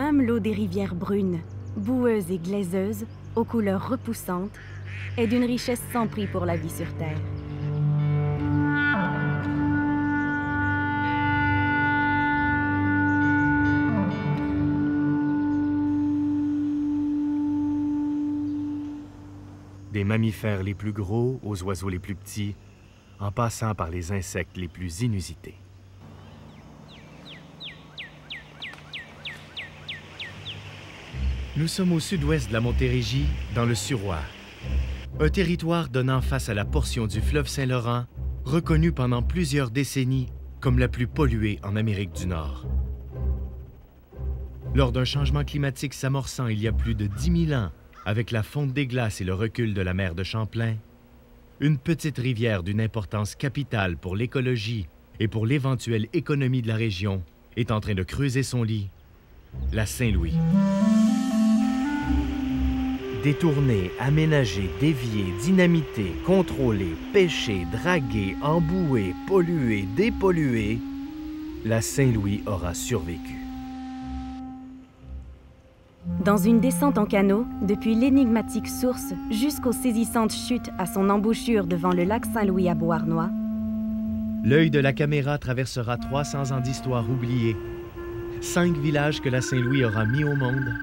même l'eau des rivières brunes, boueuses et glaiseuses, aux couleurs repoussantes, est d'une richesse sans prix pour la vie sur Terre. Des mammifères les plus gros aux oiseaux les plus petits, en passant par les insectes les plus inusités. Nous sommes au sud-ouest de la Montérégie, dans le Suroît, un territoire donnant face à la portion du fleuve Saint-Laurent, reconnue pendant plusieurs décennies comme la plus polluée en Amérique du Nord. Lors d'un changement climatique s'amorçant il y a plus de 10 000 ans, avec la fonte des glaces et le recul de la mer de Champlain, une petite rivière d'une importance capitale pour l'écologie et pour l'éventuelle économie de la région est en train de creuser son lit, la Saint-Louis. Détourner, aménager, dévier, dynamiter, contrôler, pêcher, draguer, embouer, polluer, dépolluer, la Saint-Louis aura survécu. Dans une descente en canot, depuis l'énigmatique source jusqu'aux saisissantes chutes à son embouchure devant le lac Saint-Louis à Beauharnois, l'œil de la caméra traversera 300 ans d'histoire oubliée, 5 villages que la Saint-Louis aura mis au monde,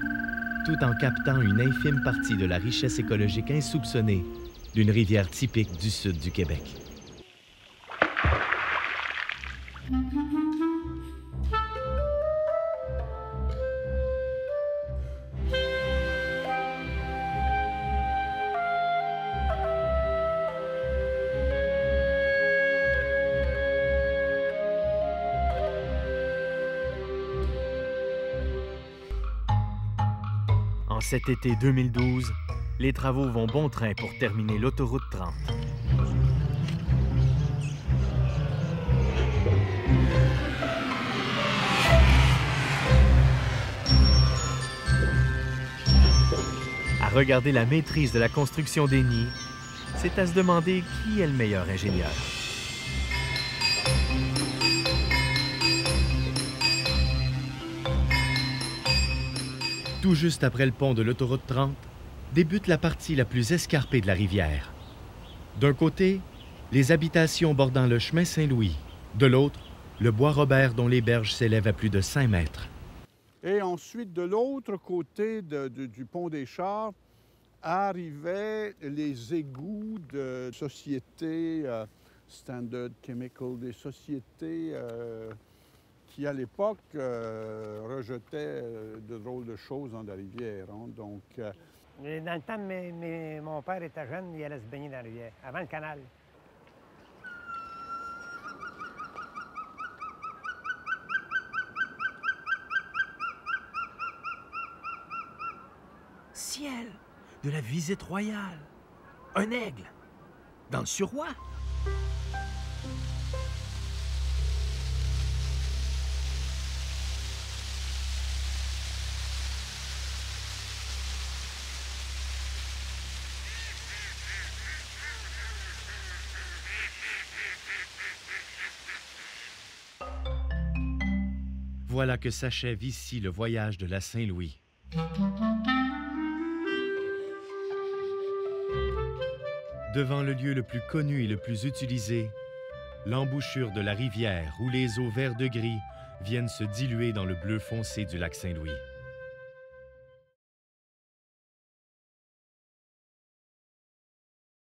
tout en captant une infime partie de la richesse écologique insoupçonnée d'une rivière typique du sud du Québec. En cet été 2012, les travaux vont bon train pour terminer l'autoroute 30. À regarder la maîtrise de la construction des nids, c'est à se demander qui est le meilleur ingénieur. Tout juste après le pont de l'autoroute 30, débute la partie la plus escarpée de la rivière. D'un côté, les habitations bordant le chemin Saint-Louis. De l'autre, le bois Robert dont les berges s'élèvent à plus de 5 mètres. Et ensuite, de l'autre côté du pont des Chars, arrivaient les égouts de sociétés Standard Chemical, des sociétés qui, à l'époque, rejetaient de drôles de choses dans la rivière. Hein. Donc, dans le temps, mon père était jeune, il allait se baigner dans la rivière, avant le canal. Ciel, de la visite royale, un aigle, dans le Suroît. Voilà que s'achève ici le voyage de la Saint-Louis. Devant le lieu le plus connu et le plus utilisé, l'embouchure de la rivière où les eaux vert de gris viennent se diluer dans le bleu foncé du lac Saint-Louis.